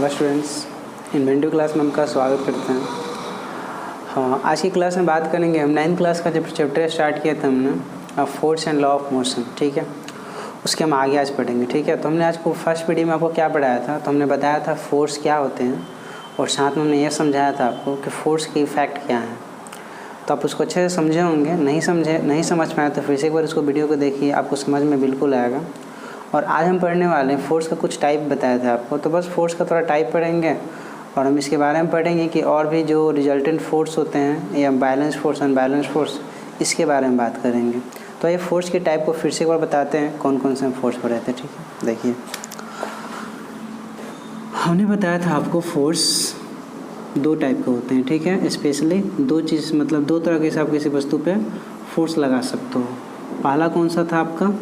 Hello students, inventive class में आपका स्वागत करते हैं। हाँ, आज की क्लास में बात करेंगे हम 9th क्लास का जो चैप्टर स्टार्ट किया था हमने force and law of motion. ठीक है, उसके हम आगे आज पढ़ेंगे। ठीक है, तो हमने आज को फर्स्ट वीडियो में आपको क्या पढ़ाया था, तो हमने बताया था फोर्स क्या होते हैं और साथ में हमने ये समझाया था आपको कि फोर्स के इफेक्ट क्या हैं। तो आप उसको अच्छे से समझे होंगे, नहीं समझ पाए तो फिर से एक बार उसको वीडियो को देखिए, आपको समझ में बिल्कुल आएगा। और आज हम पढ़ने वाले हैं फोर्स का कुछ टाइप बताया था आपको, तो बस फोर्स का थोड़ा टाइप पढ़ेंगे और हम इसके बारे में पढ़ेंगे कि और भी जो रिजल्टेंट फोर्स होते हैं या बैलेंस फोर्स, अनबैलेंस फोर्स, इसके बारे में बात करेंगे। तो ये फोर्स के टाइप को फिर से एक बार बताते हैं कौन कौन से हम फोर्स पढ़े थे। ठीक है, देखिए हमने बताया था आपको फोर्स दो टाइप के होते हैं। ठीक है, स्पेशली दो चीज़, मतलब दो तरह के आप किसी वस्तु पे फोर्स लगा सकते हो। पहला कौन सा था आपका,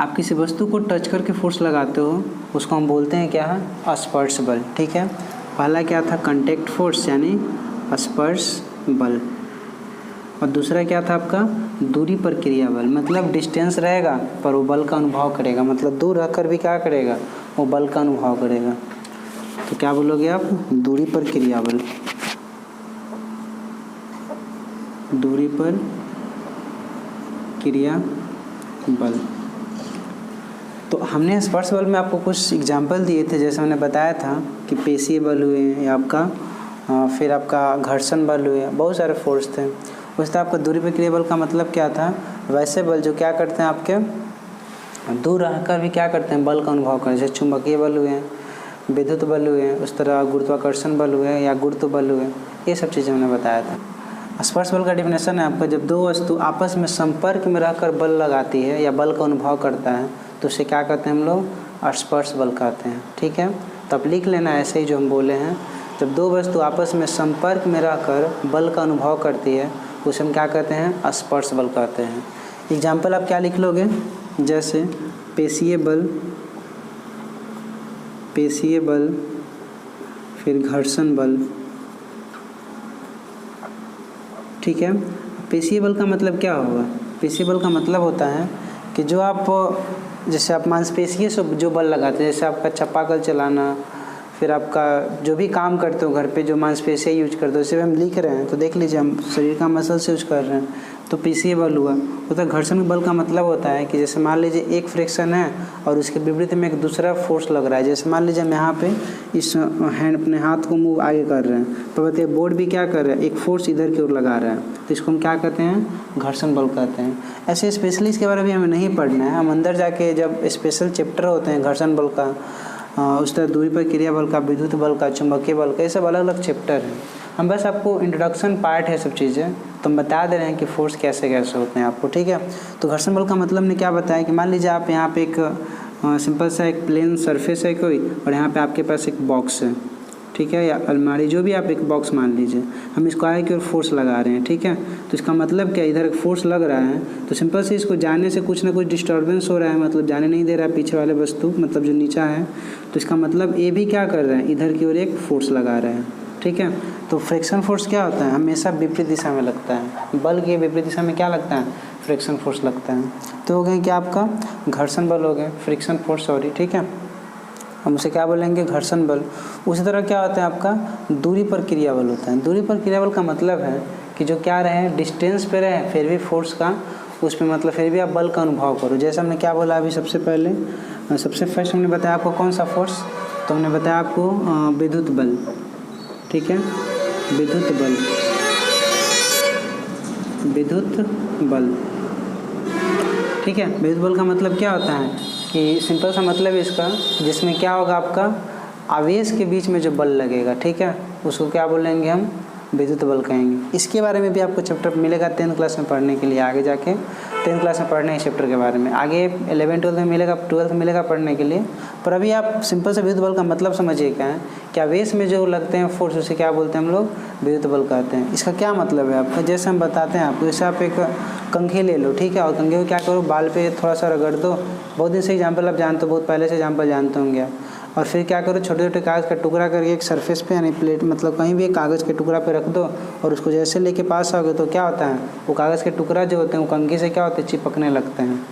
आप किसी वस्तु को टच करके फोर्स लगाते हो, उसको हम बोलते हैं क्या है, स्पर्श बल। ठीक है, पहला क्या था, कांटेक्ट फोर्स यानी स्पर्श बल। और दूसरा क्या था आपका, दूरी पर क्रिया बल, मतलब डिस्टेंस रहेगा पर वो बल का अनुभव करेगा, मतलब दूर रहकर भी क्या करेगा, वो बल का अनुभव करेगा। तो क्या बोलोगे आप, दूरी पर क्रिया बल, दूरी पर क्रिया बल। तो हमने स्पर्श बल में आपको कुछ एग्जाम्पल दिए थे, जैसे हमने बताया था कि पेशीय बल हुए या आपका फिर आपका घर्षण बल हुए, बहुत सारे फोर्स थे। उससे आपका दूरी पर क्रिया बल का मतलब क्या था, वैसे बल जो क्या करते हैं, आपके दूर रहकर भी क्या करते हैं, बल का अनुभव करें, जैसे चुंबकीय बल हुए, विद्युत बल हुए, उस तरह गुरुत्वाकर्षण बल हुए या गुरुत्व बल हुए, ये सब चीज़ें हमने बताया था। स्पर्श बल का डेफिनेशन है आपका, जब दो वस्तु आपस में संपर्क में रहकर बल लगाती है या बल का अनुभव करता है तो उसे क्या कहते हैं हम लोग, स्पर्श बल कहते हैं। ठीक है, तो आप लिख लेना ऐसे ही जो हम बोले हैं, जब दो वस्तु आपस में संपर्क में रहकर बल का अनुभव करती है उसे हम क्या कहते हैं, स्पर्श बल कहते हैं। एग्जाम्पल आप क्या लिख लोगे, जैसे पेशीय बल, फिर घर्षण बल। ठीक है, पेशीय बल का मतलब क्या होगा, पेशीय बल का मतलब होता है कि जो आप, जैसे आप मांसपेशियों से जो बल लगाते हैं, जैसे आपका चापाकल चलाना, फिर आपका जो भी काम करते हो घर पे जो मांसपेशियाँ यूज करते हो, उसे हम लिख रहे हैं तो देख लीजिए हम शरीर का मसल से यूज कर रहे हैं, तो पेशीय बल हुआ। तो घर्षण बल का मतलब होता है कि जैसे मान लीजिए एक फ्रिक्शन है और उसके विपरीत में एक दूसरा फोर्स लग रहा है। जैसे मान लीजिए हम यहाँ पे इस अपने हाथ को मूव आगे कर रहे हैं, तो बताइए बोर्ड भी क्या कर रहा है, एक फोर्स इधर की ओर लगा रहा है, तो इसको हम क्या कहते हैं, घर्षण बल कहते हैं। ऐसे स्पेशली इसके बारे में हमें नहीं पढ़ना है, हम अंदर जाके जब स्पेशल चैप्टर होते हैं घर्षण बल का, उस तरह दूरी पर क्रिया बल का, विद्युत बल का, चुंबकीय बल का, ये सब अलग अलग चैप्टर हैं। हम बस आपको इंट्रोडक्शन पार्ट है सब चीज़ें, तो हम बता दे रहे हैं कि फोर्स कैसे कैसे होते हैं आपको। ठीक है, तो घर्षण बल का मतलब ने क्या बताया कि मान लीजिए आप यहाँ पे एक सिंपल सा एक प्लेन सरफेस है कोई, और यहाँ पे आपके पास एक बॉक्स है, ठीक है, या अलमारी, जो भी आप एक बॉक्स मान लीजिए, हम इसको आगे की ओर फोर्स लगा रहे हैं। ठीक है, तो इसका मतलब क्या, इधर एक फोर्स लग रहा है तो सिंपल से इसको जाने से कुछ ना कुछ डिस्टर्बेंस हो रहा है, मतलब जाने नहीं दे रहा है पीछे वाले वस्तु, मतलब जो नीचा है, तो इसका मतलब ये भी क्या कर रहे हैं, इधर की ओर एक फोर्स लगा रहे हैं। ठीक है, तो फ्रिक्शन फोर्स क्या होता है, हमेशा विपरीत दिशा में लगता है, बल के विपरीत दिशा में क्या लगता है, फ्रिक्शन फोर्स लगता है। तो हो गए क्या आपका घर्षण बल हो गए, फ्रिक्शन फोर्स, सॉरी। ठीक है, हम उसे क्या बोलेंगे, घर्षण बल। उसी तरह क्या होता है आपका, दूरी पर क्रिया बल होता है। दूरी पर क्रिया बल का मतलब है कि जो क्या रहे, डिस्टेंस पे रहे फिर भी फोर्स का उस पर, मतलब फिर भी आप बल का अनुभव करो। जैसे हमने क्या बोला अभी सबसे पहले, सबसे फर्स्ट हमने बताया आपको कौन सा फोर्स, तो हमने बताया आपको विद्युत बल। ठीक है, विद्युत बल, ठीक है। विद्युत बल का मतलब क्या होता है कि सिंपल सा मतलब है इसका, जिसमें क्या होगा, आपका आवेश के बीच में जो बल लगेगा, ठीक है, उसको क्या बोलेंगे हम, विद्युत बल कहेंगे। इसके बारे में भी आपको चैप्टर मिलेगा 10th क्लास में पढ़ने के लिए, आगे जाके 10th क्लास में पढ़ने इस चैप्टर के बारे में, आगे 11th 12th में मिलेगा, 12th में मिलेगा पढ़ने के लिए। पर अभी आप सिंपल से विद्युत बल का मतलब समझिए क्या है, कि आवेश में जो लगते हैं फोर्स, उसे क्या बोलते हैं हम लोग, विद्युत बल कहते हैं। इसका क्या मतलब है आपका, जैसे हम बताते हैं आपको, जैसे आप एक कंघी ले लो, ठीक है, और कंघी को क्या करो, बाल पे थोड़ा सा रगड़ दो, बहुत दिन से एग्जाम्पल आप जानते हो, बहुत पहले से एग्जाम्पल जानते होंगे आप, और फिर क्या करो, छोटे छोटे कागज़ का टुकड़ा करके एक सरफेस पे यानी प्लेट, मतलब कहीं भी एक कागज़ के टुकड़ा पे रख दो, और उसको जैसे लेके पास आओगे तो क्या होता है, वो कागज़ के टुकड़ा जो होते हैं वो कंघी से क्या होते हैं, चिपकने लगते हैं।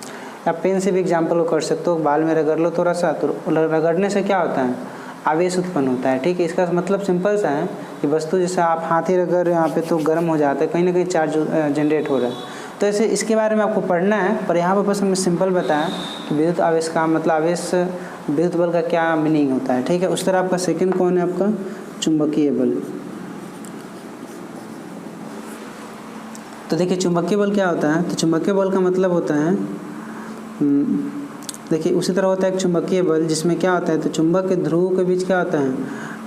या पेन से भी एग्जाम्पल को कर सकते हो, बाल में रगड़ लो थोड़ा सा, तो रगड़ने से क्या होता है, आवेश उत्पन्न होता है। ठीक है, इसका मतलब सिंपल सा है कि वस्तु जैसे आप हाथ ही रगड़ यहाँ पे तो गर्म हो जाता है, कहीं ना कहीं चार्ज जनरेट हो रहा है। तो ऐसे इसके बारे में आपको पढ़ना है, पर यहाँ पर बस हमने सिंपल बताया कि विद्युत आवेश का मतलब आवेश विद्युत बल का क्या मीनिंग होता है। ठीक है, उस तरह आपका सेकंड कौन है, आपका चुंबकीय बल। तो देखिए चुंबकीय बल क्या होता है, तो चुंबकीय बल का मतलब होता है देखिए उसी तरह होता है एक चुंबकीय बल, जिसमें क्या होता है, तो चुंबक के ध्रुव के बीच क्या होता है,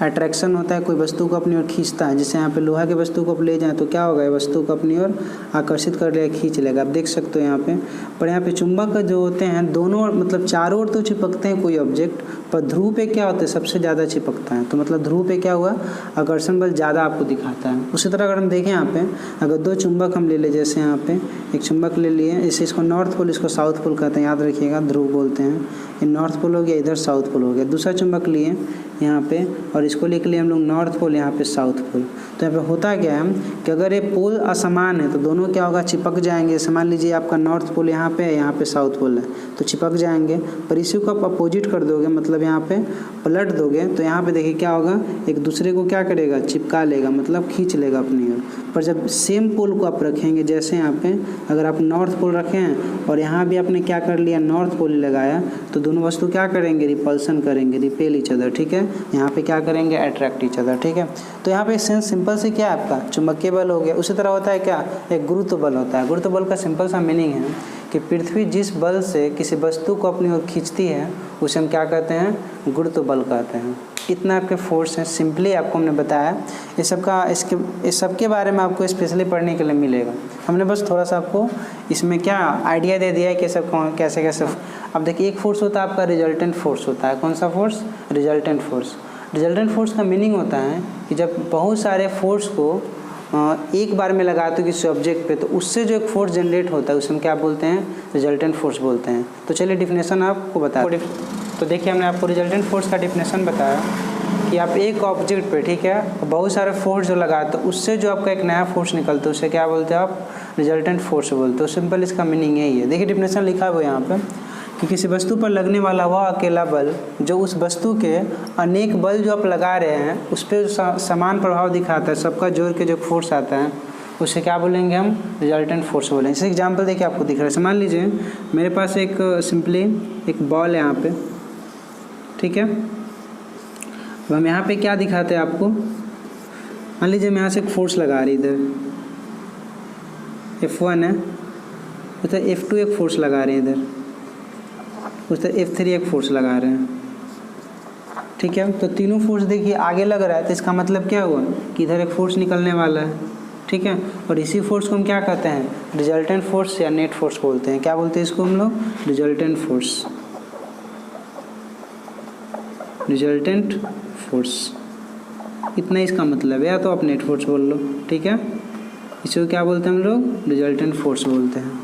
अट्रैक्शन होता है, कोई वस्तु को अपनी ओर खींचता है। जैसे यहाँ पे लोहा की वस्तु को आप ले जाएं तो क्या होगा, वस्तु को अपनी ओर आकर्षित कर लेगा, खींच लेगा, आप देख सकते हो यहाँ पे। पर यहाँ पे चुंबक जो होते हैं दोनों मतलब चारों ओर तो चिपकते हैं कोई ऑब्जेक्ट, पर ध्रुव पे क्या होता है, सबसे ज़्यादा चिपकता है। तो मतलब ध्रुव पे क्या हुआ, आकर्षण बल ज़्यादा आपको दिखाता है। उसी तरह अगर हम देखें यहाँ पे, अगर दो चुंबक हम ले लें, जैसे यहाँ पे एक चुंबक ले लिए, इसे इसको नॉर्थ पोल, इसको साउथ पोल कहते हैं, याद रखिएगा, ध्रुव बोलते हैं। ये नॉर्थ पोल हो गया, इधर साउथ पोल हो गया। दूसरा चुंबक लिए यहाँ पे और इसको लिख लिए हम लोग नॉर्थ पोल, यहाँ पे साउथ पोल। तो यहाँ पे होता क्या है कि अगर ये पोल असमान है तो दोनों क्या होगा, चिपक जाएंगे। मान लीजिए आपका नॉर्थ पोल यहाँ पे है, यहाँ पे साउथ पोल है, तो चिपक जाएंगे। पर इसी को आप अपोजिट कर दोगे, मतलब यहाँ पे पलट दोगे, तो यहाँ पे देखिए क्या होगा, एक दूसरे को क्या करेगा, चिपका लेगा, मतलब खींच लेगा अपनी ओर। पर जब सेम पोल को आप रखेंगे, जैसे यहाँ पे अगर आप नॉर्थ पोल रखे हैं और यहाँ भी आपने क्या कर लिया, नॉर्थ पोल लगाया, तो दोनों वस्तु क्या करेंगे, रिपल्सन करेंगे, रिपेल ईच अदर। ठीक है, यहाँ पे क्या करेंगे, अट्रैक्ट ईच अदर। ठीक है, तो यहाँ पे सेंस सिंपल से क्या है आपका चुंबकीय बल हो गया। उसी तरह होता है क्या, एक गुरुत्व बल होता है। गुरुत्व बल का सिंपल सा मीनिंग है कि पृथ्वी जिस बल से किसी वस्तु को अपनी ओर खींचती है उसे हम क्या कहते हैं, गुरुत्व बल कहते हैं। इतना आपके फोर्स हैं, सिंपली आपको हमने बताया। इस सब के बारे में आपको स्पेशली पढ़ने के लिए मिलेगा। हमने बस थोड़ा सा आपको इसमें क्या आइडिया दे दिया है कि सब कैसे कैसे। अब देखिए एक फोर्स होता है आपका रिजल्टेंट फोर्स होता है। कौन सा force, resultant force. Resultant force का मीनिंग होता है कि जब बहुत सारे फोर्स को एक बार में लगाते हो किसी ऑब्जेक्ट पे, तो उससे जो एक फोर्स जनरेट होता है उसे हम क्या बोलते हैं, रिजल्टेंट फोर्स बोलते हैं। तो चलिए डिफिनेशन आपको बता। तो देखिए हमने आपको रिजल्टेंट फोर्स का डिफिनेशन बताया कि आप एक ऑब्जेक्ट पे, ठीक है, बहुत सारे फोर्स जो लगाते हो उससे जो आपका एक नया फोर्स निकलता है उसे क्या बोलते हैं आप, रिजल्टेंट फोर्स बोलते हो। सिंपल इसका मीनिंग यही है। देखिए डिफिनेशन लिखा हुआ है यहाँ पर कि किसी वस्तु पर लगने वाला वह अकेला बल जो उस वस्तु के अनेक बल जो आप लगा रहे हैं उस पर समान प्रभाव दिखाता है, सबका जोड़ के जो फोर्स आता है उसे क्या बोलेंगे हम, रिजल्टेंट फोर्स बोलेंगे। जैसे एग्जाम्पल देखिए आपको दिख रहा है। मान लीजिए मेरे पास एक सिंपली एक बॉल है यहाँ पे, ठीक है। अब हम यहाँ पे क्या दिखाते हैं आपको, मान लीजिए मैं यहाँ से एक फोर्स लगा रही, इधर F1 है, उधर F2 एक फोर्स लगा रहे हैं, इधर उधर F3 एक फोर्स लगा रहे हैं, ठीक है। तो तीनों फोर्स देखिए आगे लग रहा है, तो इसका मतलब क्या हुआ कि इधर एक फोर्स निकलने वाला है, ठीक है। और इसी फोर्स को हम क्या कहते हैं, रिजल्टेंट फोर्स या नेट फोर्स बोलते हैं। क्या बोलते हैं इसको हम लोग, रिजल्टेंट फोर्स, रिजल्टेंट फोर्स। इतना इसका मतलब है, या तो आप नेट फोर्स बोल लो, ठीक है। इसको क्या बोलते हैं हम लोग, रिजल्टेंट फोर्स बोलते हैं।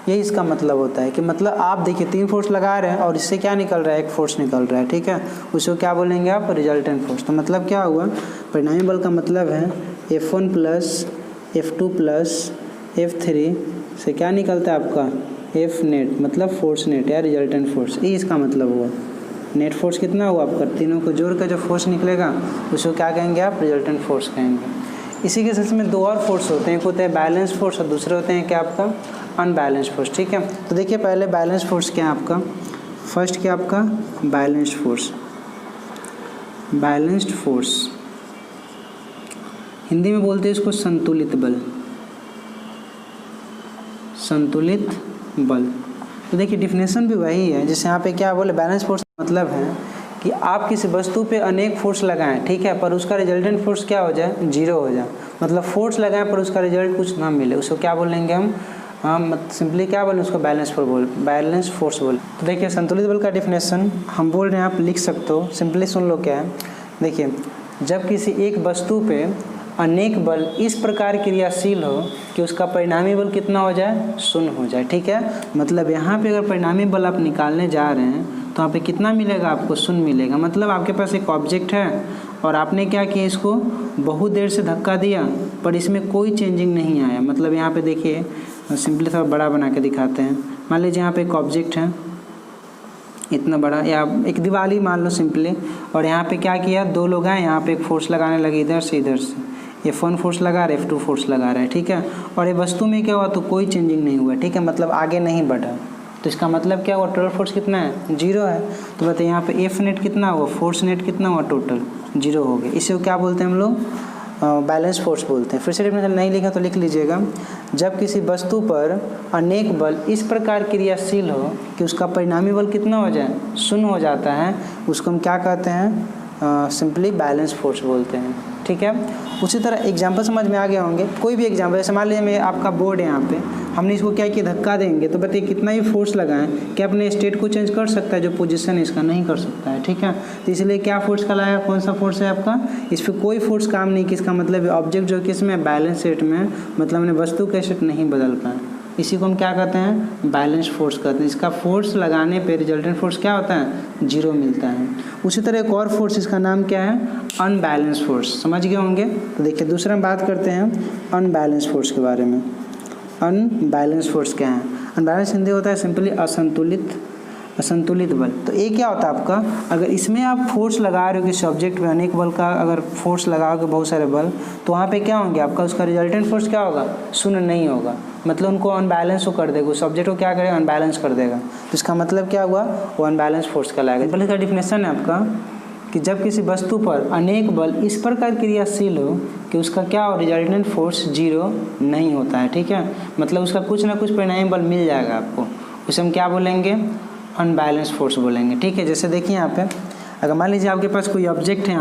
यही इसका मतलब होता है कि मतलब आप देखिए तीन फोर्स लगा रहे हैं और इससे क्या निकल रहा है, एक फोर्स निकल रहा है, ठीक है। उसको क्या बोलेंगे आप, रिजल्टेंट फोर्स। तो मतलब क्या हुआ, परिणामी बल का मतलब है F1 plus F2 plus F3 से क्या निकलता है आपका, F नेट, मतलब फोर्स नेट या रिजल्टेंट फोर्स। ये इसका मतलब हुआ। नेट फोर्स कितना हुआ आपका, तीनों को जोड़ कर जो फोर्स निकलेगा उसको क्या कहेंगे आप, रिजल्टेंट फोर्स कहेंगे। इसी के सिलसिले में दो और फोर्स होते हैं, एक होते हैं बैलेंस फोर्स और दूसरे होते हैं क्या आपका, अनबैलेंस फोर्स, ठीक है। तो देखिए पहले बैलेंस फोर्स क्या है आपका, फर्स्ट क्या आपका balanced force. Balanced force Hindi में बोलते हैं इसको संतुलित बल, संतुलित बल। तो देखिए डिफिनेशन भी वही है, जैसे यहाँ पे क्या बोले, बैलेंस फोर्स मतलब है कि आप किसी वस्तु पे अनेक फोर्स लगाएं, ठीक है, पर उसका रिजल्टेंट फोर्स क्या हो जाए, जीरो हो जाए। मतलब फोर्स लगाएं पर उसका रिजल्ट कुछ ना मिले, उसको क्या बोलेंगे हम सिंपली क्या बोलें, उसको बैलेंस फोर्स बोल। तो देखिए संतुलित बल का डिफिनेशन हम बोल रहे हैं, आप लिख सकते हो, सिंपली सुन लो क्या है। देखिए जब किसी एक वस्तु पे अनेक बल इस प्रकार क्रियाशील हो कि उसका परिणामी बल कितना हो जाए, शून्य हो जाए, ठीक है। मतलब यहाँ पे अगर परिणामी बल आप निकालने जा रहे हैं तो यहाँ पे कितना मिलेगा आपको, शून्य मिलेगा। मतलब आपके पास एक ऑब्जेक्ट है और आपने क्या किया, इसको बहुत देर से धक्का दिया पर इसमें कोई चेंजिंग नहीं आया। मतलब यहाँ पे देखिए सिंपली थोड़ा बड़ा बना के दिखाते हैं। मान लीजिए यहाँ पे एक ऑब्जेक्ट है, इतना बड़ा, या एक दीवाली मान लो सिंपली, और यहाँ पे क्या किया, दो लोग हैं, यहाँ पे एक फोर्स लगाने लगे इधर से इधर से, F1 फोर्स लगा रहा है, F2 फोर्स लगा रहा है, ठीक है। और ये वस्तु में क्या हुआ, तो कोई चेंजिंग नहीं हुआ, ठीक है, मतलब आगे नहीं बढ़ा। तो इसका मतलब क्या हुआ, टोटल फोर्स कितना है, 0 है। तो बताइए यहाँ पे F नेट कितना हुआ, फोर्स नेट कितना हुआ, टोटल 0 हो गया। इसे क्या बोलते हैं हम लोग, बैलेंस फोर्स बोलते हैं। फिर से डेफिनेशन नहीं लिखा तो लिख लीजिएगा, जब किसी वस्तु पर अनेक बल इस प्रकार क्रियाशील हो कि उसका परिणामी बल कितना हो जाए, 0 हो जाता है, उसको हम क्या कहते हैं, सिंपली बैलेंस फोर्स बोलते हैं, ठीक है। उसी तरह एग्जांपल समझ में आ गए होंगे, कोई भी एग्जांपल, जैसे मान लीजिए मैं आपका बोर्ड है, यहाँ पे हमने इसको क्या किया, धक्का देंगे, तो बताइए कितना ही फोर्स लगाएं, क्या अपने स्टेट को चेंज कर सकता है, जो पोजीशन है इसका, नहीं कर सकता है, ठीक है। तो इसलिए क्या फोर्स कहलाया, कौन सा फोर्स है आपका, इस पर कोई फोर्स काम नहीं, किसका मतलब ऑब्जेक्ट जो किस में बैलेंस स्टेट में, मतलब हमने वस्तु का स्टेट नहीं बदल पाए, इसी को हम क्या कहते हैं, बैलेंस फोर्स कहते हैं। इसका फोर्स लगाने पे रिजल्टेंट फोर्स क्या होता है, 0 मिलता है। उसी तरह एक और फोर्स, इसका नाम क्या है, अनबैलेंस फोर्स, समझ गए होंगे। तो देखिए दूसरा हम बात करते हैं अनबैलेंस फोर्स के बारे में। अनबैलेंस फोर्स क्या है, अनबैलेंस हिंदी होता है सिंपली असंतुलित बल। तो ये क्या होता है आपका, अगर इसमें आप फोर्स लगा रहे हो किसी ऑब्जेक्ट पे, अनेक बल का अगर फोर्स लगाओगे, बहुत सारे बल, तो वहाँ पे क्या होंगे आपका, उसका रिजल्टेंट फोर्स क्या होगा, 0 नहीं होगा, मतलब उनको अनबैलेंस वो कर देगा, उस ऑब्जेक्ट को क्या करेगा, अनबैलेंस कर देगा। तो इसका मतलब क्या हुआ, वो अनबैलेंस फोर्स कहलाएगा। पहले इसका डिफिनेशन है आपका कि जब किसी वस्तु पर अनेक बल इस प्रकार क्रियाशील हो कि उसका क्या हो, रिजल्टेंट फोर्स 0 नहीं होता है, ठीक है, मतलब उसका कुछ ना कुछ परिणामी बल मिल जाएगा आपको, उसे हम क्या बोलेंगे, अनबैलेंस फोर्स बोलेंगे, ठीक है। जैसे देखिए यहाँ पे, अगर मान लीजिए आपके पास कोई ऑब्जेक्ट है,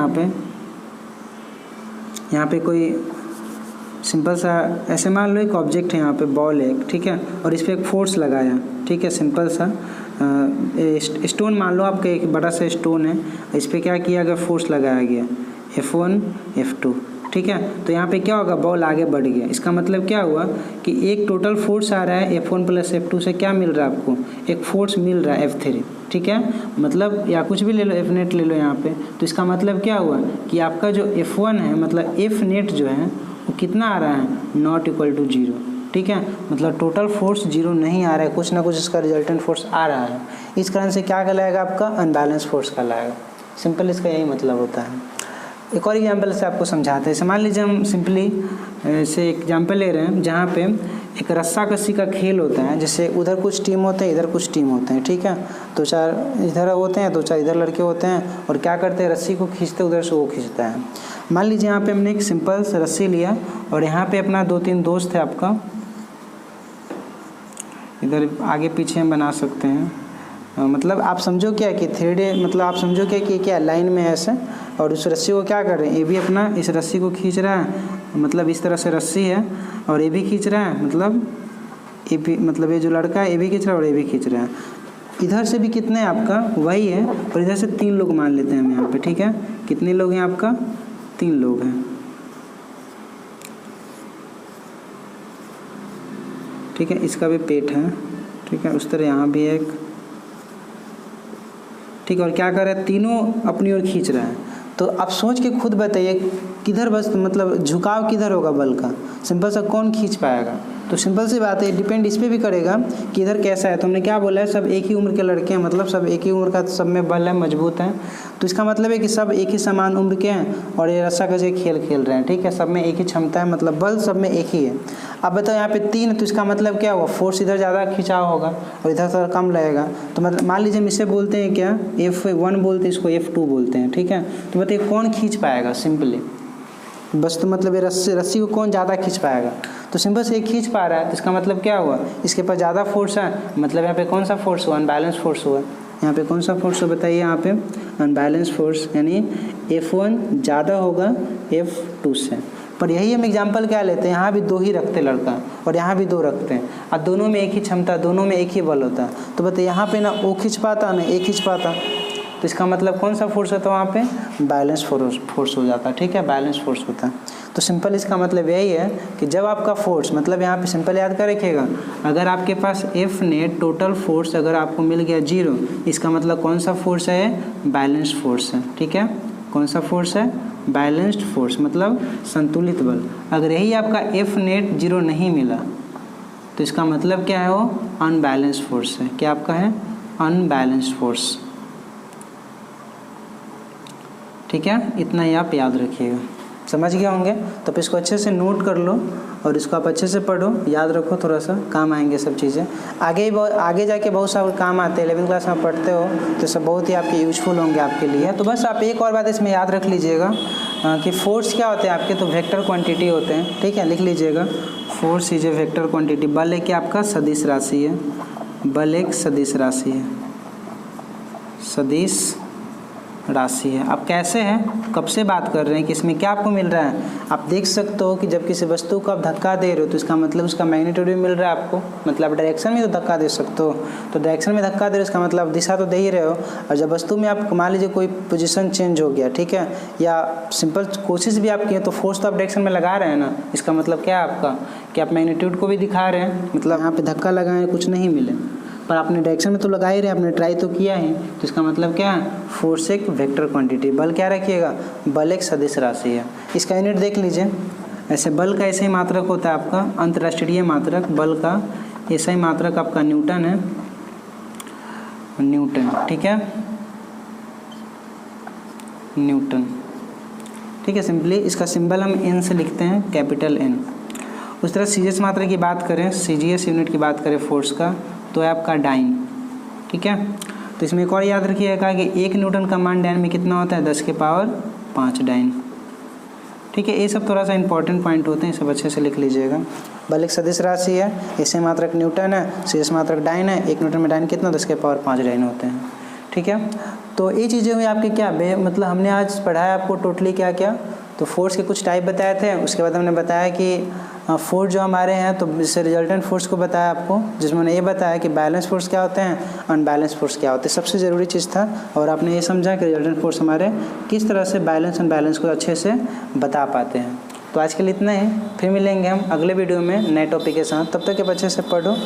यहाँ पे कोई सिंपल सा, ऐसे मान लो एक ऑब्जेक्ट है, यहाँ पे बॉल है, ठीक है, और इस पर एक फोर्स लगाया, ठीक है, सिंपल सा स्टोन मान लो आपका, एक बड़ा सा स्टोन है, इस पर क्या किया गया, फोर्स लगाया गया, F1 F2, ठीक है। तो यहाँ पे क्या होगा, बॉल आगे बढ़ गया। इसका मतलब क्या हुआ कि एक टोटल फोर्स आ रहा है F1 + F2 से, क्या मिल रहा है आपको, एक फोर्स मिल रहा है F3, ठीक है, मतलब या कुछ भी ले लो, F नेट ले लो यहाँ पे। तो इसका मतलब क्या हुआ कि आपका जो F1 है, मतलब F नेट जो है वो कितना आ रहा है, नॉट इक्वल टू 0, ठीक है, मतलब टोटल फोर्स 0 नहीं आ रहा है, कुछ ना कुछ इसका रिजल्टेंट फोर्स आ रहा है। इस कारण से क्या कहलाएगा आपका, अनबैलेंस फोर्स कहलाएगा। सिंपल इसका यही मतलब होता है। एक और एग्जांपल से आपको समझाते हैं। मान लीजिए हम सिंपली से एग्जांपल ले रहे हैं, जहाँ पे एक रस्सा कस्सी का खेल होता है, जैसे उधर कुछ टीम होते हैं, इधर कुछ टीम होते हैं, ठीक है, 2-4 इधर होते हैं, 2-4 इधर लड़के होते हैं, और क्या करते हैं, रस्सी को खींचते, उधर से वो खींचता है। मान लीजिए यहाँ पे हमने एक सिंपल सा रस्सी लिया, और यहाँ पे अपना 2-3 दोस्त है आपका, इधर आगे पीछे हम बना सकते हैं, मतलब आप समझो क्या कि 3D, मतलब आप समझो क्या कि क्या लाइन में है ऐसे, और उस रस्सी को क्या कर रहे हैं, ये भी अपना इस रस्सी को खींच रहा है, मतलब इस तरह से रस्सी है, और ये भी खींच रहा है, मतलब ये भी, मतलब ये जो लड़का है ये भी खींच रहा है और ये भी खींच रहा है। इधर से भी कितने हैं आपका, वही है, और इधर से 3 लोग मान लेते हैं हम यहाँ पे, ठीक है, कितने लोग हैं आपका, 3 लोग हैं, ठीक है, इसका भी पेट है, ठीक है, उस तरह यहाँ भी एक, ठीक है, और क्या कर रहा है, तीनों अपनी ओर खींच रहा है। तो आप सोच के खुद बताइए किधर बस, मतलब झुकाव किधर होगा बल का, सिंपल सा कौन खींच पाएगा। तो सिंपल सी बात है, डिपेंड इस पर भी करेगा कि इधर कैसा है। तो हमने क्या बोला है, सब एक ही उम्र के लड़के हैं, मतलब सब एक ही उम्र का, सब में बल है, मजबूत है। तो इसका मतलब है कि सब एक ही समान उम्र के हैं और ये रस्सा कसी खेल खेल रहे हैं, ठीक है, सब में एक ही क्षमता है, मतलब बल सब में एक ही है। अब बताओ यहाँ पे 3, तो इसका मतलब क्या हुआ, फोर्स इधर ज़्यादा खिंचाव होगा और इधर थोड़ा कम लगेगा। तो मतलब मान लीजिए हम इसे बोलते हैं क्या, F1 बोलते हैं, इसको F2 बोलते हैं, ठीक है। तो बताइए कौन खींच पाएगा, सिंपली बस, तो मतलब ये रस्सी को कौन ज़्यादा खींच पाएगा, तो सिंपल से ये खींच पा रहा है, तो इसका मतलब क्या हुआ, इसके पास ज़्यादा फोर्स है, मतलब यहाँ पे कौन सा फोर्स हुआ, अनबैलेंस फोर्स हुआ। यहाँ पे कौन सा फोर्स हुआ बताइए, यहाँ पे अनबैलेंस फोर्स, यानी F1 ज़्यादा होगा F2 से। पर यही हम एग्जांपल क्या लेते हैं, यहाँ भी 2 ही रखते लड़का और यहाँ भी 2 रखते हैं, और दोनों में एक ही क्षमता, दोनों में एक ही बल होता है। तो बताइए यहाँ पे ना वो खींच पाता ना एक खींच पाता, तो इसका मतलब कौन सा फोर्स होता है, वहाँ पे बैलेंस फोर्स हो जाता है, ठीक है, बैलेंस फोर्स होता है। तो सिंपल इसका मतलब यही है कि जब आपका फोर्स, मतलब यहाँ पे सिंपल याद कर रखिएगा, अगर आपके पास F नेट टोटल फोर्स अगर आपको मिल गया 0, इसका मतलब कौन सा फोर्स है, बैलेंस्ड फोर्स है, ठीक है, कौन सा फोर्स है, बैलेंस्ड फोर्स, मतलब संतुलित बल। अगर यही आपका F नेट 0 नहीं मिला, तो इसका मतलब क्या है, वो अनबैलेंस्ड फोर्स है, क्या आपका है, अनबैलेंस्ड फोर्स। ठीक है, इतना ही आप याद रखिएगा। समझ गए होंगे? तो फिर इसको अच्छे से नोट कर लो और इसको आप अच्छे से पढ़ो, याद रखो, थोड़ा सा काम आएंगे सब चीज़ें। आगे जाके बहुत सारे काम आते हैं। 11वीं क्लास में पढ़ते हो तो सब बहुत ही आपके यूजफुल होंगे आपके लिए। तो बस आप एक और बात इसमें याद रख लीजिएगा कि फोर्स क्या होते हैं आपके, तो वेक्टर क्वांटिटी होते हैं। ठीक है, लिख लीजिएगा, force is a vector quantity. बल एक आपका सदिश राशि है, बल एक सदिश राशि है, सदिश राशि है। अब कैसे है, कब से बात कर रहे हैं कि इसमें क्या आपको मिल रहा है? आप देख सकते हो कि जब किसी वस्तु को आप धक्का दे रहे हो तो इसका मतलब उसका मैग्नीट्यूड भी मिल रहा है आपको, मतलब डायरेक्शन में तो धक्का दे सकते हो। तो डायरेक्शन में धक्का दे रहे हो इसका मतलब दिशा तो दे ही रहे हो। और जब वस्तु में आप मान लीजिए कोई पोजीशन चेंज हो गया, ठीक है, या सिंपल कोशिश भी आप किए तो फोर्स तो आप डायरेक्शन में लगा रहे हैं ना, इसका मतलब क्या है आपका कि आप मैग्नीट्यूड को भी दिखा रहे हैं। मतलब यहाँ पे धक्का लगाए कुछ नहीं मिले पर आपने डायरेक्शन में तो लगा ही रहे, आपने ट्राई तो किया है, तो इसका मतलब क्या है, फोर्स एक वेक्टर क्वांटिटी। बल क्या रखिएगा, बल एक सदिश राशि है। इसका यूनिट देख लीजिए, ऐसे बल का ऐसे ही मात्रक होता है आपका अंतर्राष्ट्रीय मात्रक, बल का ऐसा ही मात्रक आपका न्यूटन है, न्यूटन। ठीक है, न्यूटन। ठीक है, सिंपली इसका सिंबल हम एन से लिखते हैं, कैपिटल एन। उस तरह सीजीएस मात्रा की बात करें, सीजीएस यूनिट की बात करें फोर्स का, तो है आपका डाइन। ठीक है, तो इसमें एक और याद रखिएगा कि 1 न्यूटन का मान डाइन में कितना होता है, 10 के पावर 5 डाइन। ठीक है, ये सब थोड़ा सा इंपॉर्टेंट पॉइंट होते हैं, सब अच्छे से लिख लीजिएगा। बल एक सदिश राशि है, ऐसे मात्रक न्यूटन है, सीजीएस मात्रक डाइन है। 1 न्यूटन में डाइन कितना, 10 के पावर 5 डाइन होते हैं। ठीक है, तो ये चीज़ें हुई आपके क्या मतलब हमने आज पढ़ाया आपको टोटली क्या क्या, तो फोर्स के कुछ टाइप बताए थे। उसके बाद हमने बताया कि फोर्स जो हमारे हैं, तो इससे रिजल्टेंट फोर्स को बताया आपको, जिसमें उन्होंने ये बताया कि बैलेंस फोर्स क्या होते हैं, अनबैलेंस फोर्स क्या होते हैं, सबसे ज़रूरी चीज़ था। और आपने ये समझा कि रिजल्टेंट फोर्स हमारे किस तरह से बैलेंस अनबैलेंस को अच्छे से बता पाते हैं। तो आज के लिए इतना ही, फिर मिलेंगे हम अगले वीडियो में नए टॉपिक के साथ। तब तक अच्छे से पढ़ो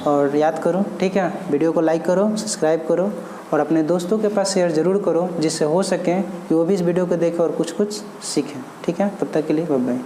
और याद करो। ठीक है, वीडियो को लाइक करो, सब्सक्राइब करो और अपने दोस्तों के पास शेयर ज़रूर करो, जिससे हो सके कि वो भी इस वीडियो को देखें और कुछ सीखें। ठीक है, तब तक के लिए बाय बाय।